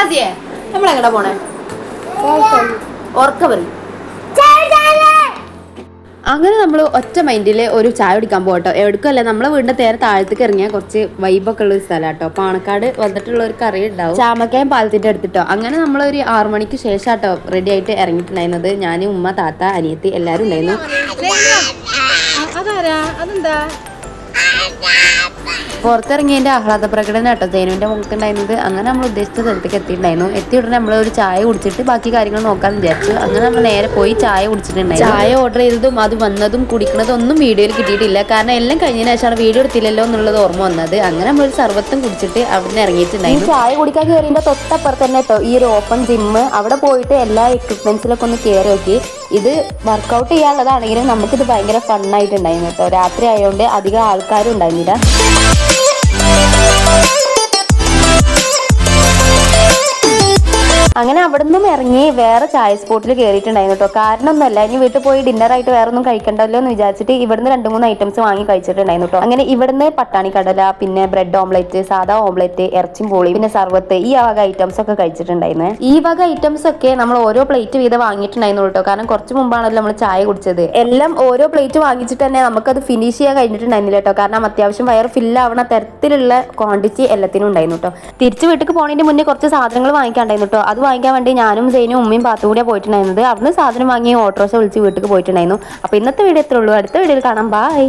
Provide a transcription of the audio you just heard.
റാസിയെ നമ്മളെങ്ങടാ പോണേ? ഉറക്ക പറയും. അങ്ങനെ നമ്മൾ ഒറ്റ മൈൻഡിൽ ഒരു ചായ കുടിക്കാൻ പോകട്ടോ. എവിടേക്കല്ല, നമ്മളെ വീടിന്റെ നേരെ താഴത്തേക്ക് ഇറങ്ങിയാൽ കുറച്ച് വൈബൊക്കെ ഉള്ള ഒരു സ്ഥലം കേട്ടോ. പാണക്കാട് വന്നിട്ടുള്ളവർക്ക് അറിയുണ്ടാവും, ചാമക്കയം പാലത്തിന്റെ അടുത്തിട്ടോ. അങ്ങനെ നമ്മളൊരു 6 മണിക്ക് ശേഷം കേട്ടോ റെഡി ആയിട്ട് ഇറങ്ങിയിട്ടുണ്ടായിരുന്നത്. ഞാൻ, ഉമ്മ, താത്ത, അനിയത്തി എല്ലാവരും ഉണ്ടായിരുന്നു. പുറത്തിറങ്ങിയതിന്റെ ആഹ്ലാദ പ്രകടനം കേട്ടോ സേനുവിന്റെ മുഖത്തുണ്ടായിരുന്നത്. അങ്ങനെ നമ്മൾ ഉദ്ദേശിച്ച സ്ഥലത്തേക്ക് എത്തിയിട്ടുണ്ടായിരുന്നു. എത്തി ഉടനെ നമ്മൾ ഒരു ചായ കുടിച്ചിട്ട് ബാക്കി കാര്യങ്ങൾ നോക്കാന്ന് വിചാരിച്ചു. അങ്ങനെ നമ്മൾ നേരെ പോയി ചായ കുടിച്ചിട്ടുണ്ടായിരുന്നു. ചായ ഓർഡർ ചെയ്തതും അത് വന്നതും കുടിക്കുന്നതും ഒന്നും വീഡിയോയിൽ കിട്ടിയിട്ടില്ല. കാരണം എല്ലാം കഴിഞ്ഞതിന് ശേഷമാണ് വീഡിയോ എടുത്തില്ലല്ലോ എന്നുള്ളത് ഓർമ്മ വന്നത്. അങ്ങനെ നമ്മളൊരു സർവത്തും കുടിച്ചിട്ട് അവിടെ നിന്ന് ഇറങ്ങിയിട്ടുണ്ടായിരുന്നു. ചായ കുടിക്കാൻ കയറിയതിന്റെ തൊട്ടപ്പുറത്ത് തന്നെ കേട്ടോ ഈ ഒരു ഓപ്പൺ ജിമ്മ്. അവിടെ പോയിട്ട് എല്ലാ എക്യുപ്മെന്റ്സിലൊക്കെ ഒന്ന് കയറി നോക്കി. ഇത് വർക്കൗട്ട് ചെയ്യാനുള്ളതാണെങ്കിലും നമുക്കിത് ഭയങ്കര ഫണ്ണായിട്ടുണ്ടായിരുന്നു കേട്ടോ. രാത്രി ആയതുകൊണ്ട് അധികം ആൾക്കാരും ഉണ്ടായിരുന്നില്ല. അങ്ങനെ അവിടെ നിന്നും ഇറങ്ങി വേറെ ചായ സ്പോട്ടിൽ കയറിയിട്ടുണ്ടായിരുന്നു കേട്ടോ. കാരണം ഒന്നുമല്ല, ഇനി വീട്ടിൽ പോയി ഡിന്നറായിട്ട് വേറെ ഒന്നും കഴിക്കണ്ടല്ലോ എന്ന് വിചാരിച്ചിട്ട് ഇവിടുന്ന് 2-3 ഐറ്റംസ് വാങ്ങി കഴിച്ചിട്ടുണ്ടായിരുന്നു കേട്ടോ. അങ്ങനെ ഇവിടുന്ന് പട്ടാണി കടല, പിന്നെ ബ്രെഡ് ഓംലെറ്റ്, സാധാ ഓംലെറ്റ്, ഇറച്ചിയും പോളി, പിന്നെ സർവത്ത്, ഈ വക ഐറ്റംസ് ഒക്കെ കഴിച്ചിട്ടുണ്ടായിരുന്നു. ഈ വക ഐറ്റംസ് ഒക്കെ നമ്മൾ ഓരോ പ്ലേറ്റ് വീതം വാങ്ങിയിട്ടുണ്ടായിരുന്നു കേട്ടോ. കാരണം കുറച്ച് മുമ്പാണല്ലോ നമ്മൾ ചായ കുടിച്ചത്. എല്ലാം ഓരോ പ്ലേറ്റ് വാങ്ങിച്ചിട്ട് തന്നെ നമുക്കത് ഫിനിഷ് ചെയ്യാൻ കഴിഞ്ഞിട്ടുണ്ടായിരുന്നില്ല കേട്ടോ. കാരണം അത്യാവശ്യം വയർ ഫില്ലാവണ തരത്തിലുള്ള ക്വാണ്ടിറ്റി എല്ലാത്തിനും ഉണ്ടായിരുന്നു കേട്ടോ. തിരിച്ച് വീട്ടിൽ പോണതിന്റെ മുന്നേ കുറച്ച് സാധനങ്ങൾ വാങ്ങിക്കാണ്ടായിരുന്നു കേട്ടോ. അത് വാങ്ങിക്കാൻ വേണ്ടി ഞാനും സൈനും ഉമ്മയും പാത്തും കൂടിയാണ് പോയിട്ടുണ്ടായിരുന്നത്. അവിടുന്ന് സാധനം വാങ്ങി ഓട്ടോറിക്ഷ വിളിച്ച് വീട്ടിൽ പോയിട്ടുണ്ടായിരുന്നു. അപ്പോൾ ഇന്നത്തെ വീഡിയോ എത്ര ഉള്ളൂ. അടുത്ത വീഡിയോയിൽ കാണാം. ബൈ.